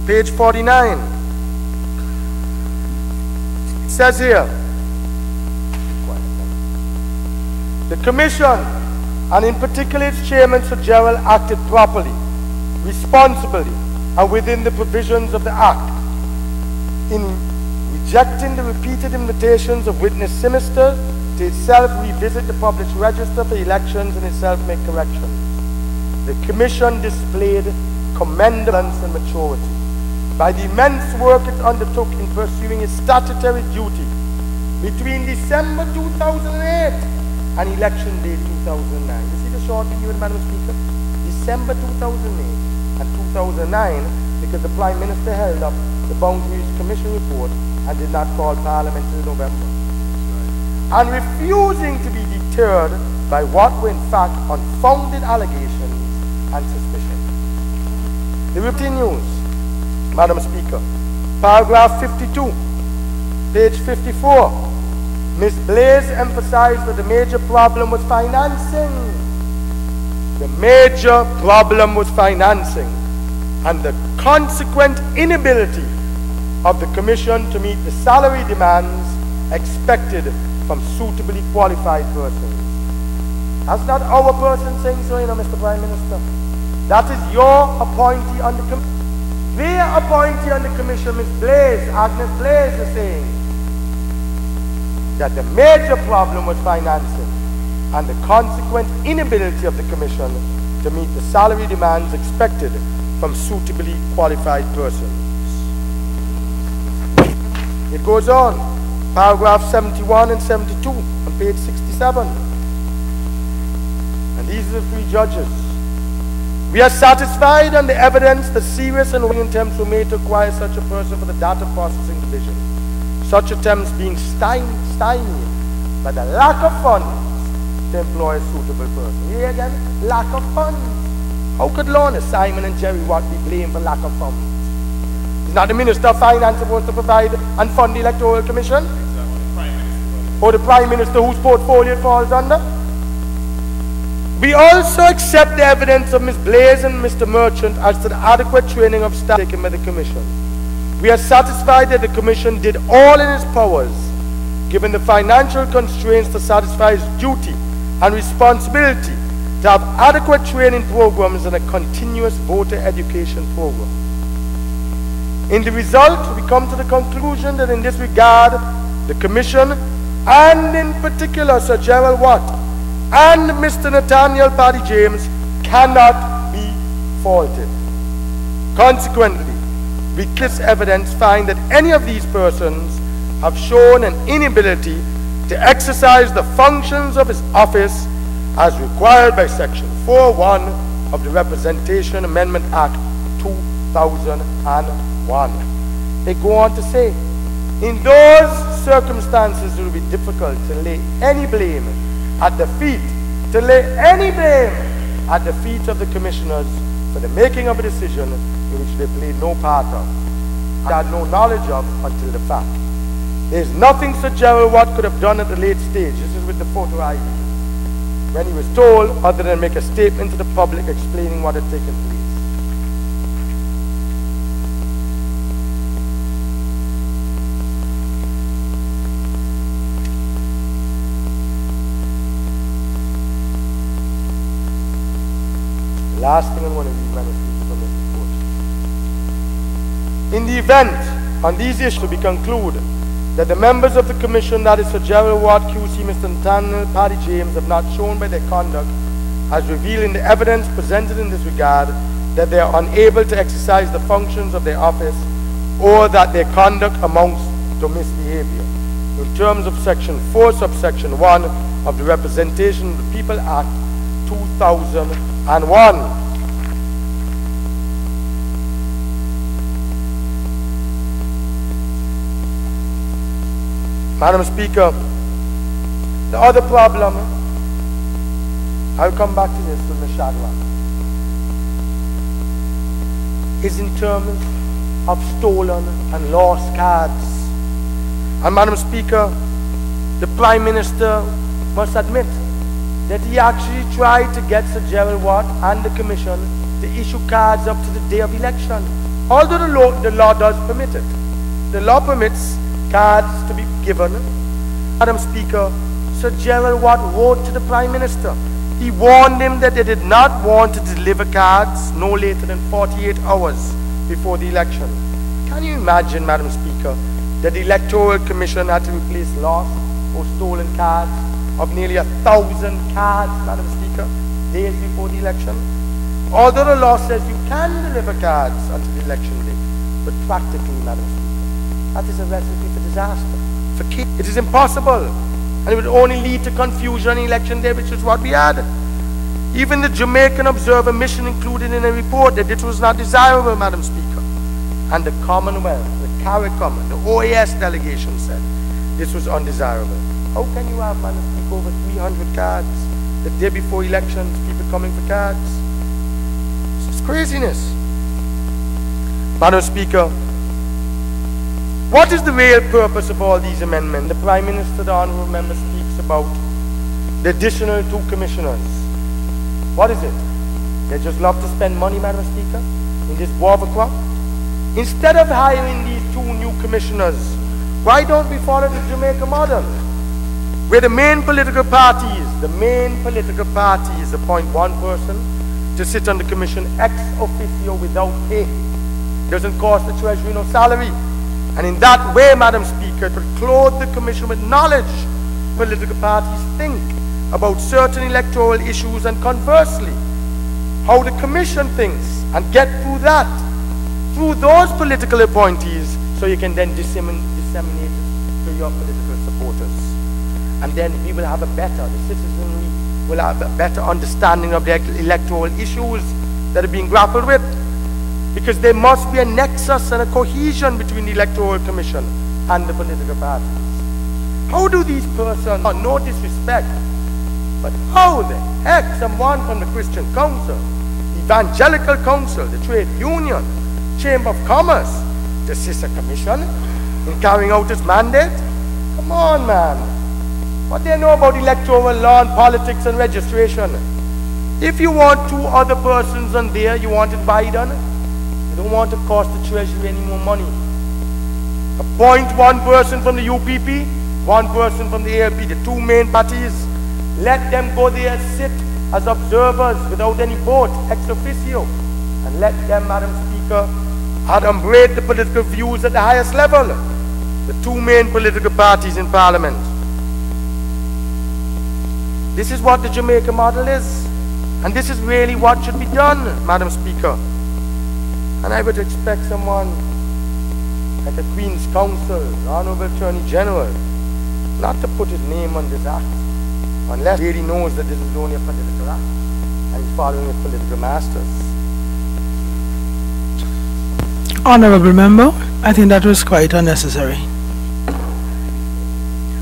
page 49. It says here, the Commission, and in particular its chairman, Sir Gerald, acted properly, responsibly, and within the provisions of the Act in rejecting the repeated invitations of witness Sinister to itself revisit the published register for elections and itself make corrections. The Commission displayed commendable and maturity by the immense work it undertook in pursuing its statutory duty between December 2008 and election day 2009. You see the short video, Madam Speaker? December 2008 and 2009, because the Prime Minister held up the Boundaries Commission report and did not call Parliament until November. And refusing to be deterred by what were in fact unfounded allegations and suspicions. The continues, Madam Speaker, paragraph 52, page 54. Ms. Blaze emphasized that the major problem was financing. The major problem was financing and the consequent inability of the Commission to meet the salary demands expected from suitably qualified persons. That's not our person saying so, Mr. Prime Minister. That is your appointee on the Commission. Their appointee on the Commission, Ms. Blaze, Agnes Blaze, is saying that the major problem was financing and the consequent inability of the Commission to meet the salary demands expected from suitably qualified persons. It goes on, paragraph 71 and 72 on page 67. And these are the three judges. We are satisfied on the evidence that serious and willing attempts were made to acquire such a person for the data processing division. Such attempts being stymied by the lack of funds to employ a suitable person. Here again, lack of funds. How could Lorna, Simon and Jerry Watt be blamed for lack of funds? Is not the Minister of Finance supposed to provide and fund the Electoral Commission? Or the Prime Minister whose portfolio it falls under? We also accept the evidence of Ms. Blaze and Mr. Merchant as to the adequate training of staff taken by the Commission. We are satisfied that the Commission did all in its powers, given the financial constraints, to satisfy its duty and responsibility to have adequate training programs and a continuous voter education program. In the result, we come to the conclusion that in this regard, the Commission, and in particular Sir Gerald Watt and Mr. Nathaniel Paddy James, cannot be faulted. Consequently, we this evidence find that any of these persons have shown an inability to exercise the functions of his office as required by Section 4.1 of the Representation Amendment Act 2001. They go on to say, in those circumstances it will be difficult to lay any blame at the feet, of the commissioners for the making of a decision in which they played no part of, had no knowledge of until the fact. There is nothing Sir Gerald Watt could have done at the late stage, this is with the photo ID, when he was told, other than make a statement to the public explaining what had taken place. The last thing I want to read, Madam Speaker, from this report. In the event on these issues we conclude that the members of the Commission, that is Sir Gerald Watt, QC, Mr. Nathaniel Paddy James, have not shown by their conduct, as revealed in the evidence presented in this regard, that they are unable to exercise the functions of their office, or that their conduct amounts to misbehavior, in terms of Section 4, subsection 1 of the Representation of the People Act 2001. Madam Speaker, the other problem, I'll come back to this with Ms. Shadwa, is in terms of stolen and lost cards. And Madam Speaker, the Prime Minister must admit that he actually tried to get Sir Gerald Watt and the Commission to issue cards up to the day of election. Although the law does permit it. The law permits cards to be given. Madam Speaker, Sir Gerald Watt wrote to the Prime Minister. He warned him that they did not want to deliver cards no later than 48 hours before the election. Can you imagine, Madam Speaker, that the Electoral Commission had to replace lost or stolen cards of nearly 1,000 cards, Madam Speaker, days before the election? Although the law says you can deliver cards until the election day, but practically, Madam Speaker, that is a recipe for disaster. It is impossible, and it would only lead to confusion on election day, which is what we had. Even the Jamaican Observer Mission included in a report that it was not desirable, Madam Speaker. And the Commonwealth, the CARICOM, the OAS delegation said this was undesirable. How can you have, Madam Speaker, over 300 cards the day before elections, people coming for cards? This is craziness. Madam Speaker, what is the real purpose of all these amendments? The Prime Minister, the Honourable Member, speaks about the additional 2 commissioners. What is it? They just love to spend money, Madam Speaker, in this war of a crop? Instead of hiring these 2 new commissioners, why don't we follow the Jamaica model? Where the main political parties appoint one person to sit on the commission ex officio without pay. Doesn't cost the Treasury no salary. And in that way, Madam Speaker, it will clothe the commission with knowledge political parties think about certain electoral issues, and conversely, how the commission thinks, and get through that, through those political appointees, so you can then disseminate it to your political supporters. And then we will have the citizenry will have a better understanding of the electoral issues that are being grappled with. Because there must be a nexus and a cohesion between the Electoral Commission and the political parties. How do these persons, no disrespect, but how the heck someone from the Christian Council, Evangelical Council, the Trade Union, Chamber of Commerce, to assist a commission in carrying out its mandate? Come on, man. What do they know about electoral law and politics and registration? If you want 2 other persons on there, you want it Biden, you don't want to cost the Treasury any more money. Appoint 1 person from the UPP, 1 person from the ALP, the 2 main parties. Let them go there, sit as observers without any vote, ex officio, and let them, Madam Speaker, adumbrate the political views at the highest level. The 2 main political parties in Parliament. This is what the Jamaica model is. And this is really what should be done, Madam Speaker. And I would expect someone like the Queen's Counsel, the Honourable Attorney General, not to put his name on this act, unless he really knows that this is only a political act, and he's following his political masters. Honourable Member, I think that was quite unnecessary.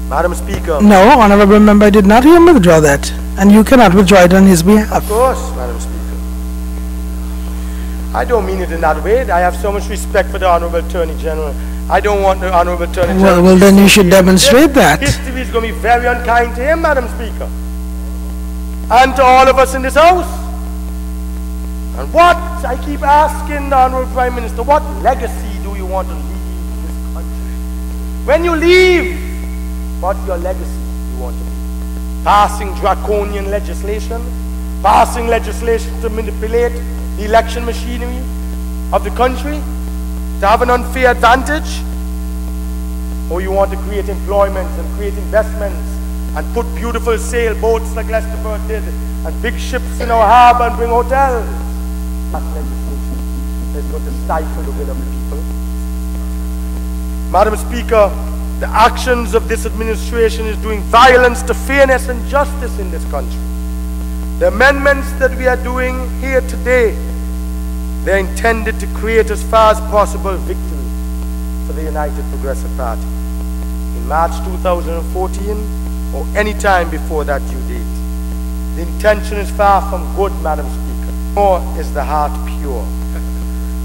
Madam Speaker. No, Honourable Member, I did not even withdraw that, and you cannot withdraw it on his behalf. Of course, Madam Speaker. I don't mean it in that way. I have so much respect for the Honourable Attorney General. I don't want the Honourable Attorney General. Well, then you should demonstrate that. History is going to be very unkind to him, Madam Speaker. And to all of us in this House. And what, I keep asking the Honourable Prime Minister, what legacy do you want to leave this country? When you leave, what's your legacy you want to leave? Passing draconian legislation? Passing legislation to manipulate the election machinery of the country? To have an unfair advantage? Or you want to create employment and create investments and put beautiful sailboats like Leicester did and big ships in our harbour and bring hotels? That's legislation that's going to stifle the will of the people. Madam Speaker, the actions of this administration is doing violence to fairness and justice in this country. The amendments that we are doing here today, they're intended to create as far as possible victory for the United Progressive Party in in March 2014 or any time before that due date. The intention is far from good, Madam Speaker, nor is the heart pure.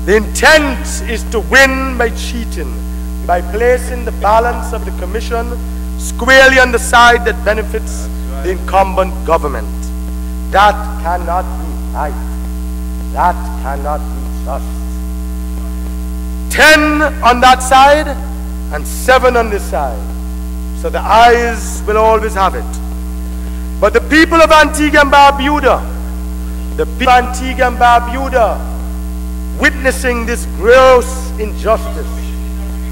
The intent is to win by cheating, by placing the balance of the Commission squarely on the side that benefits the incumbent government. That cannot be right. That cannot be just. 10 on that side and 7 on this side. So the eyes will always have it. But the people of Antigua and Barbuda, witnessing this gross injustice.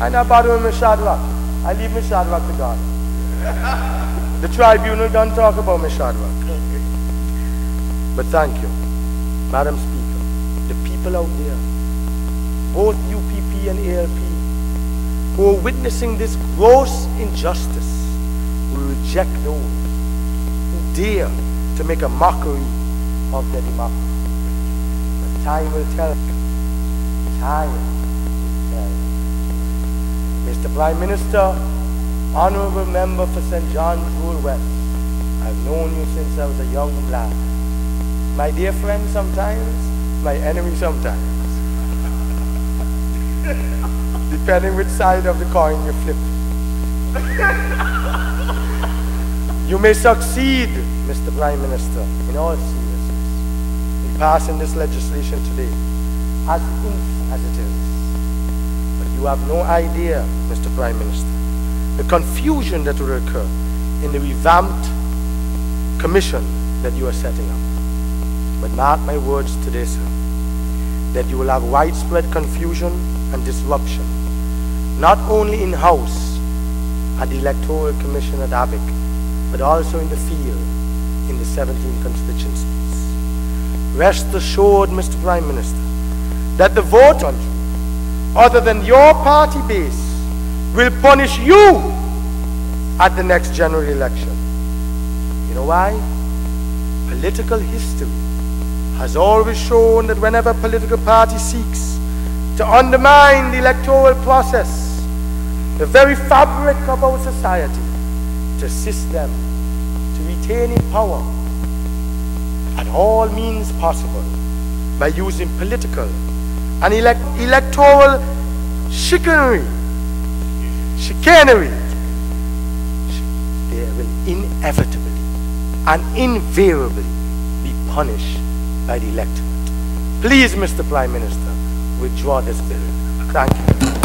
I know about me Shadrach. I leave me Shadrach to God. The tribunal don't talk about me Shadrach. But thank you, Madam Speaker. The people out there, both UPP and ALP, who are witnessing this gross injustice, will reject those who dare to make a mockery of their democracy. But time will tell. Time will tell. Mr. Prime Minister, Honorable Member for St. John's Rural West, I've known you since I was a young lad. My dear friend sometimes, my enemy sometimes. Depending which side of the coin you flip. You may succeed, Mr. Prime Minister, in all seriousness, in passing this legislation today, as it is. But you have no idea, Mr. Prime Minister, the confusion that will occur in the revamped commission that you are setting up. But mark my words today, sir, that you will have widespread confusion and disruption, not only in-house at the Electoral Commission at ABIC, but also in the field in the 17 constituencies. Rest assured, Mr. Prime Minister, that the vote on you, other than your party base, will punish you at the next general election. You know why? Political history has always shown that whenever a political party seeks to undermine the electoral process, the very fabric of our society, to assist them to retain in power at all means possible by using political and electoral chicanery, they will inevitably and invariably be punished by the electorate. Please, Mr. Prime Minister, withdraw this bill. Thank you.